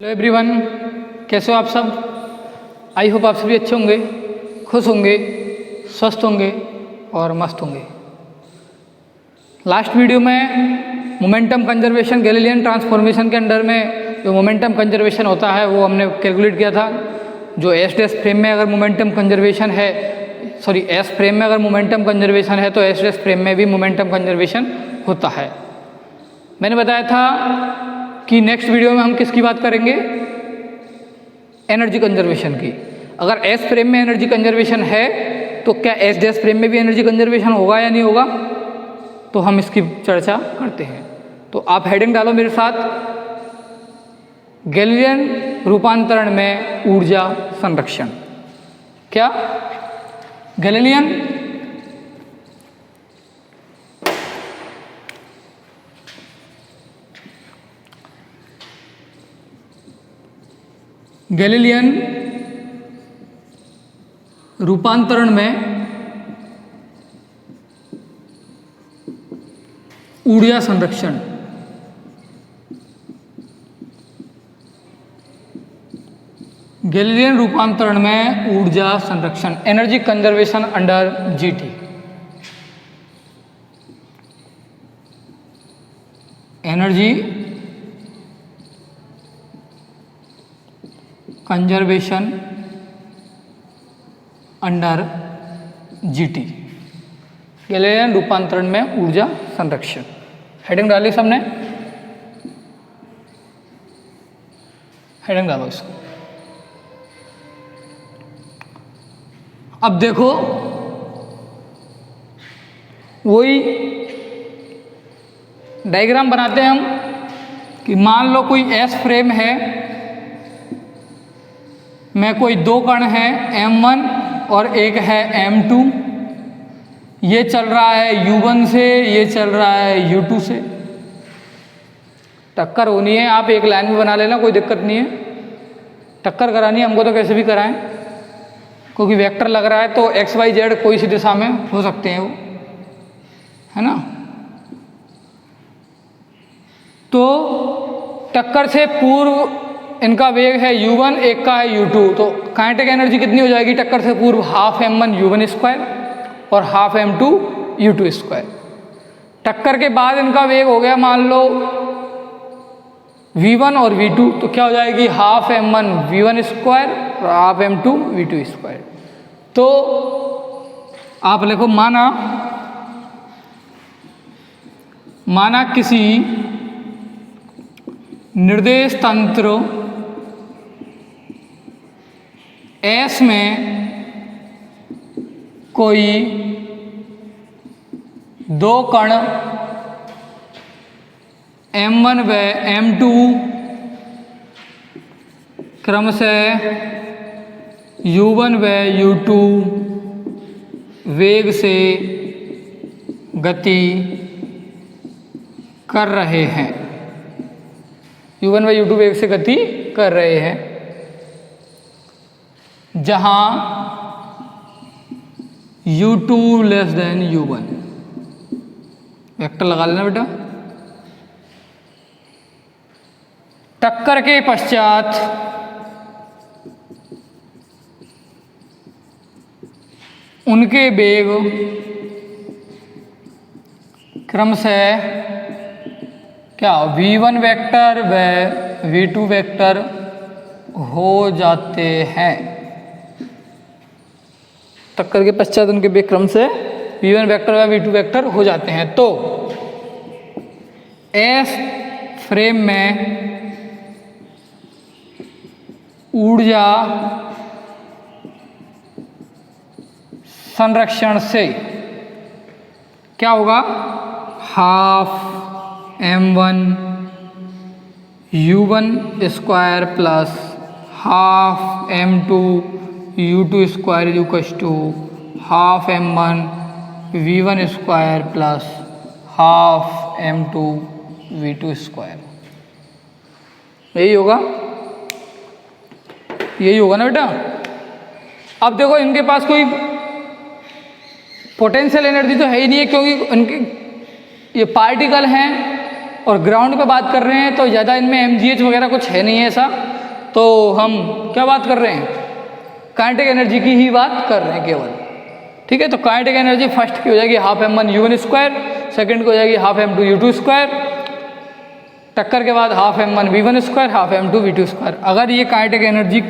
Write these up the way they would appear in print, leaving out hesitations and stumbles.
Hello everyone, कैसे हो आप सब। आई होप आप सभी अच्छे होंगे, खुश होंगे, स्वस्थ होंगे और मस्त होंगे। लास्ट वीडियो में मोमेंटम कंजर्वेशन गैलीलियन ट्रांसफॉर्मेशन के अंडर में जो मोमेंटम कंजर्वेशन होता है वो हमने कैलकुलेट किया था। जो एस डैश फ्रेम में अगर मोमेंटम कंजर्वेशन है, सॉरी एस फ्रेम में अगर मोमेंटम कंजर्वेशन है तो एस डैश फ्रेम में भी मोमेंटम कंजर्वेशन होता है। मैंने बताया था कि नेक्स्ट वीडियो में हम किसकी बात करेंगे, एनर्जी कंजर्वेशन की। अगर एस फ्रेम में एनर्जी कंजर्वेशन है तो क्या एस डैश फ्रेम में भी एनर्जी कंजर्वेशन होगा या नहीं होगा, तो हम इसकी चर्चा करते हैं। तो आप हेडिंग डालो मेरे साथ, गैलीलियन रूपांतरण में ऊर्जा संरक्षण। क्या गैलीलियन गैलीलियन रूपांतरण में ऊर्जा संरक्षण। गैलीलियन रूपांतरण में ऊर्जा संरक्षण, energy conservation under GT. Energy conservation under GT, Galilean रूपांतरण में ऊर्जा संरक्षण। हेडिंग डाली सबने, हेडिंग डालो इसको। अब देखो वही डायग्राम बनाते हैं हम कि मान लो कोई एस फ्रेम है में कोई दो कण हैं M1 और एक है M2। ये चल रहा है U1 से, ये चल रहा है U2 से। टक्कर होनी है, आप एक लाइन में बना लेना, कोई दिक्कत नहीं है। टक्कर करानी है हमको तो कैसे भी कराएं, क्योंकि वेक्टर लग रहा है तो एक्स वाई जेड कोई सी दिशा में हो सकते हैं वो, है ना। तो टक्कर से पूर्व इनका वेग है U1, एक का है U2। तो काइनेटिक एनर्जी कितनी हो जाएगी टक्कर से पूर्व, हाफ M1 U1 स्क्वायर और हाफ M2 U2 स्क्वायर। टक्कर के बाद इनका वेग हो गया मान लो V1 और V2, तो क्या हो जाएगी हाफ M1 V1 स्क्वायर और हाफ M2 V2 स्क्वायर। तो आप लिखो माना किसी निर्देश तंत्र S में कोई दो कण M1 व M2 क्रमशः U1 व U2 वेग से गति कर रहे हैं। U1 व U2 वेग से गति कर रहे हैं, जहां U2 less than U1। Vector लगा लेना बेटा। टक्कर के पश्चात उनके वेग क्रमशः क्या V1 वेक्टर व V2 वेक्टर हो जाते हैं। टक्कर के पश्चात उनके वेग क्रम से V1 वेक्टर व V2 वेक्टर हो जाते हैं। तो एस फ्रेम में ऊर्जा संरक्षण से क्या होगा, half M1 U1 square plus half M2 U2 square equals to half M1 V1 square plus half M2 V2 square. यही होगा, यही होगा ना बेटा। अब देखो इनके पास कोई पोटेंशियल एनर्जी तो है ही नहीं है, क्योंकि उनके ये पार्टिकल हैं और ग्राउंड पे बात कर रहे हैं तो ज़्यादा इनमें mgh वगैरह कुछ है नहीं है ऐसा। तो हम क्या बात कर रहे हैं, काइनेटिक एनर्जी की ही बात कर रहे हैं केवल। ठीक है, तो काइनेटिक एनर्जी फर्स्ट की हो जाएगी half m1 u1 square, second की हो जाएगी हाफ m2 u2 स्क्वायर, टक्कर के बाद half m1 v1 square, half m2 v2 square. अगर ये काइनेटिक एनर्जी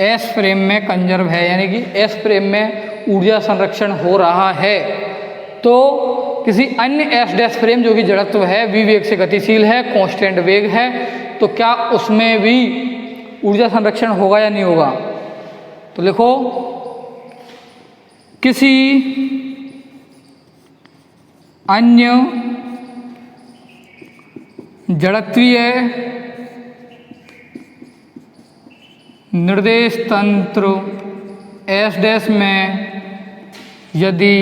एस फ्रेम में कंजर्व है, यानी कि एस फ्रेम में ऊर्जा संरक्षण हो रहा है, तो किसी अन्य एस डैश फ्रेम जो कि जड़त्व है, v वेग से गतिशील है, कांस्टेंट वेग है, तो क्या उसमें भी ऊर्जा संरक्षण होगा या नहीं होगा? तो लिखो, किसी अन्य जड़त्वीय निर्देश तंत्र एस डैश में यदि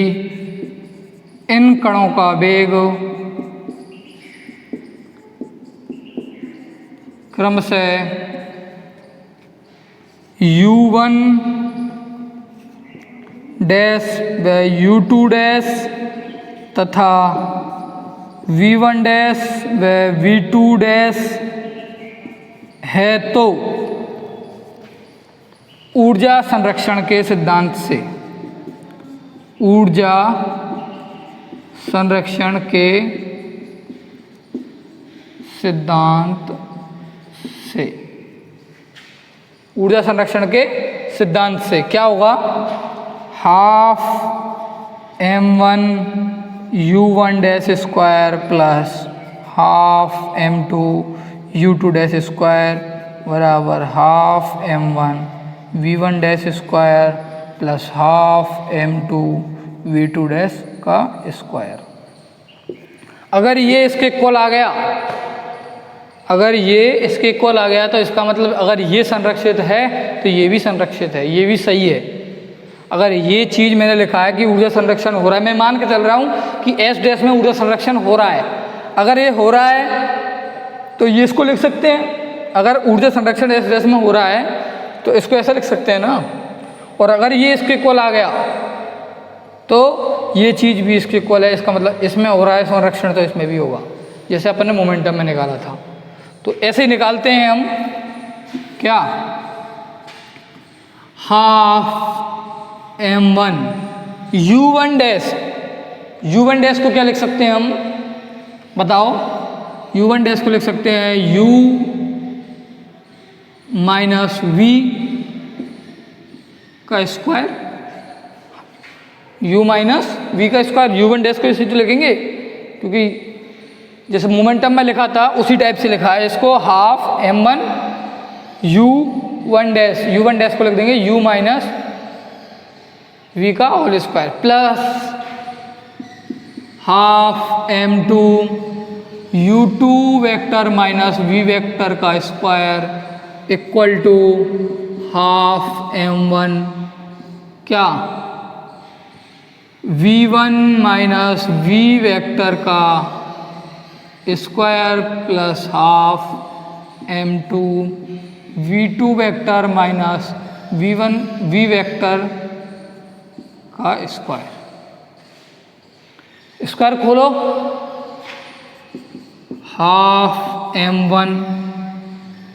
इन कणों का वेग क्रमशः u1 डैश व u2 डैश तथा v1 डैश व v2 डैश है, तो ऊर्जा संरक्षण के सिद्धांत से, ऊर्जा संरक्षण के सिद्धांत से, ऊर्जा संरक्षण के सिद्धांत से क्या होगा, half m1 u1 dash square plus half m2 u2 dash square बराबर half m1 v1 dash square plus half m2 v2 dash का स्क्वायर। अगर ये इसके इक्वल आ गया, अगर ये इसके इक्वल आ गया, तो इसका मतलब अगर ये संरक्षित है तो ये भी संरक्षित है, ये भी सही है। अगर ये चीज़ मैंने लिखा है कि ऊर्जा संरक्षण हो रहा है, मैं मान के चल रहा हूँ कि एस डैश में ऊर्जा संरक्षण हो रहा है, अगर ये हो रहा है तो ये इसको लिख सकते हैं। अगर ऊर्जा संरक्षण एस डैश में हो रहा है तो इसको ऐसा लिख सकते हैं ना, और अगर ये इसके इक्वल आ गया तो ये चीज़ भी इसके इक्वल है, इसका मतलब इसमें हो रहा है संरक्षण तो इसमें भी होगा, जैसे अपन ने मोमेंटम में निकाला था। तो ऐसे ही निकालते हैं हम, क्या, half m1 u1 dash, u1 dash को क्या लिख सकते हैं हम, बताओ, u1 डैश को लिख सकते हैं u माइनस v का स्क्वायर, u माइनस v का स्क्वायर। u1 डैश को इसी तो लिखेंगे क्योंकि जैसे मोमेंटम में लिखा था उसी टाइप से लिखा है इसको, half m1 u1 dash, u1 dash को लिख देंगे u माइनस v का whole square plus half m2 u2 vector minus v vector का स्क्वायर इक्वल टू हाफ m1 क्या, v1 माइनस v वेक्टर का square plus half m2 v2 vector minus v1 v vector का square. Square खोलो, half m1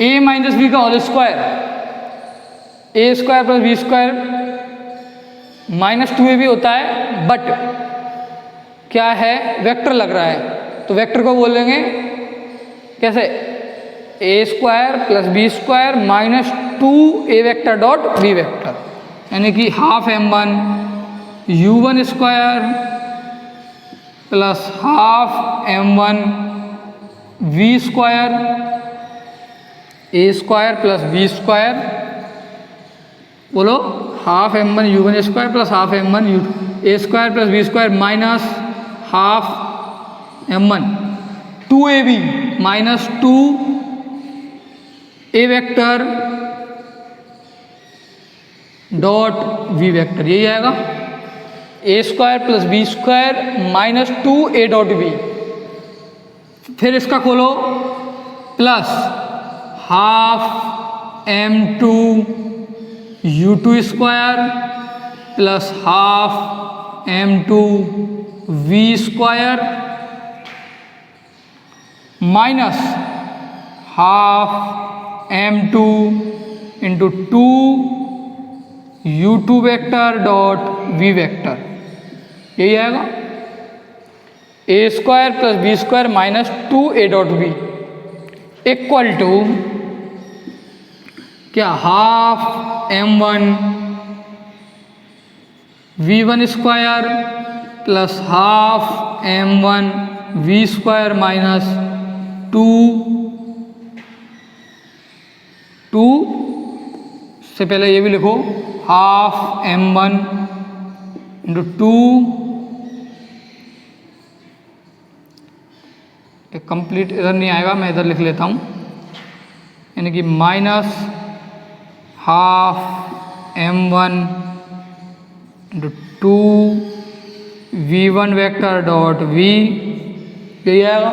a minus b का whole square, a square plus b square minus 2ab होता है, but क्या है, vector लग रहा है, तो वेक्टर को बोलेंगे कैसे, a square plus b square minus 2a vector dot b vector, यानी कि half m1 u1 square plus half m1 v square, a square plus b square, बोलो, half m1 u1 square plus half m1 a square plus b square minus half m1 2ab minus 2a vector dot v vector, यही आएगा, a square plus b square minus 2a dot v। फिर इसका खोलो, plus half m2 u2 square plus half m2 v square minus half m2 into 2 u2 vector dot v vector, यही आएगा a square plus B square minus 2a dot B equal to क्या, half m1 v1 square plus half m1 v square minus 2 से पहले ये भी लिखो, half m1 into 2, एक complete इधर नहीं आएगा, मैं इधर लिख लेता हूँ, यानी कि minus half m1 into 2 v1 vector dot v, यही आएगा,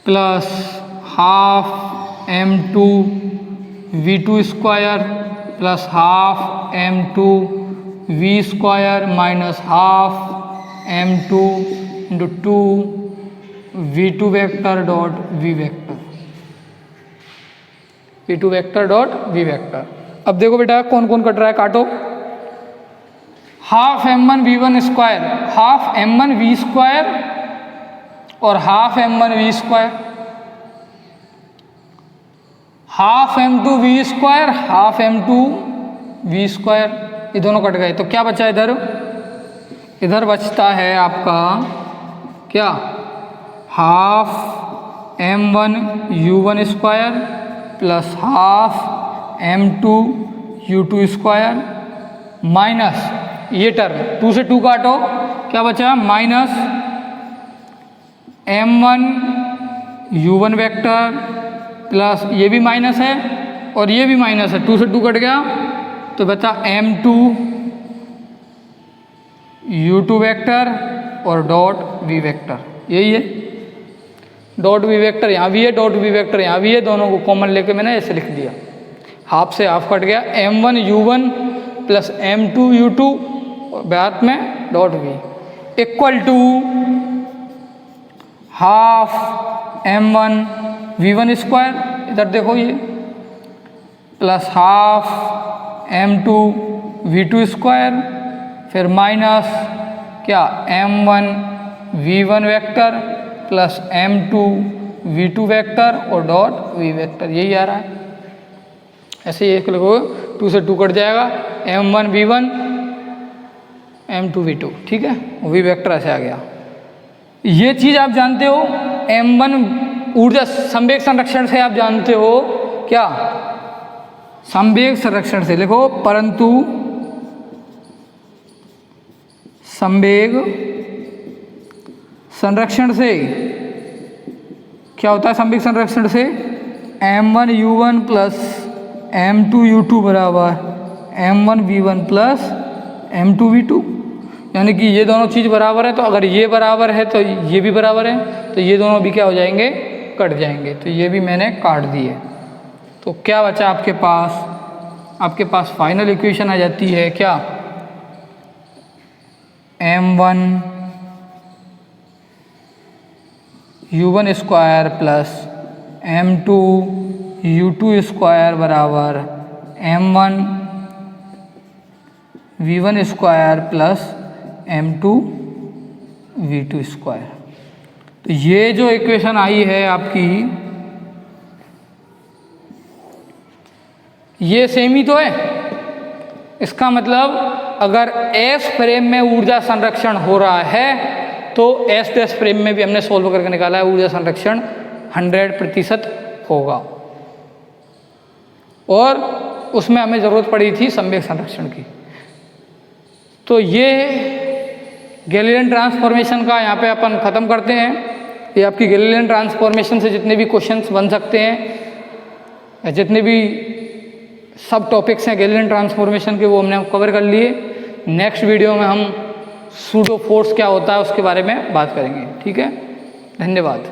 plus half m2 v2 square plus half m2 v square minus half m2 into 2 v2 vector dot v vector, v2 vector dot v vector. अब देखो बेटा कौन कौन कट रहा है, काटो। Half m1 v1 square, half m1 v square और half m1 v square, half m2 v square, half m2 v square, ये दोनों कट गए। तो क्या बचा इधर, इधर बचता है आपका क्या, half m1 u1 square plus half m2 u2 square minus ये टर्म 2 से 2 काटो, क्या बचा, minus m1 u1 vector plus ये भी माइनस है और ये भी माइनस है, 2 से 2 कट गया, तो बचा m2 u2 वेक्टर और डॉट v वेक्टर, यही है। डॉट v वेक्टर यहाँ भी है, डॉट v वेक्टर यहाँ भी है, दोनों को कॉमन लेके मैंने ऐसे लिख दिया, हाफ से हाफ कट गया, m1 u1 plus m2 u2 बाद में dot v equal to half m1 v1 square, इधर देखो ये, plus half m2 v2 square, फिर माइनस क्या, m1 v1 vector plus m2 v2 vector और डॉट v वेक्टर, यही आ रहा है। ऐसे एक लिखो, 2 से 2 कट जाएगा, m1 v1 m2 v2, ठीक है, v वेक्टर ऐसे आ गया। ये चीज़ आप जानते हो, m1 ऊर्जा संवेग संरक्षण से आप जानते हो क्या, संवेग संरक्षण से लिखो, परंतु संवेग संरक्षण से क्या होता है, संवेग संरक्षण से m1 u1 plus m2 u2 बराबर m1 v1 plus m2 v2, यानी कि ये दोनों चीज़ बराबर है, तो अगर ये बराबर है तो ये भी बराबर है, तो ये दोनों भी क्या हो जाएंगे, कट जाएंगे, तो ये भी मैंने काट दिए। तो क्या बचा आपके पास, आपके पास फाइनल इक्वेशन आ जाती है क्या, m1 u1 square plus m2 u2 square बराबर m1 v1 square plus m2 v2 square. तो ये जो इक्वेशन आई है आपकी, ये सेम ही तो है, इसका मतलब अगर S फ्रेम में ऊर्जा संरक्षण हो रहा है तो S' फ्रेम में भी हमने सोल्व करके निकाला है ऊर्जा संरक्षण 100% होगा, और उसमें हमें ज़रूरत पड़ी थी संवेग संरक्षण की। तो ये गैलीलियन ट्रांसफॉर्मेशन का यहाँ पे अपन ख़त्म करते हैं। ये आपकी गैलीलियन ट्रांसफॉर्मेशन से जितने भी क्वेश्चंस बन सकते हैं, जितने भी सब टॉपिक्स हैं गैलीलियन ट्रांसफॉर्मेशन के, वो हमने कवर कर लिए। नेक्स्ट वीडियो में हम सूडो फोर्स क्या होता है उसके बारे में बात करेंगे, ठीक है। धन्यवाद।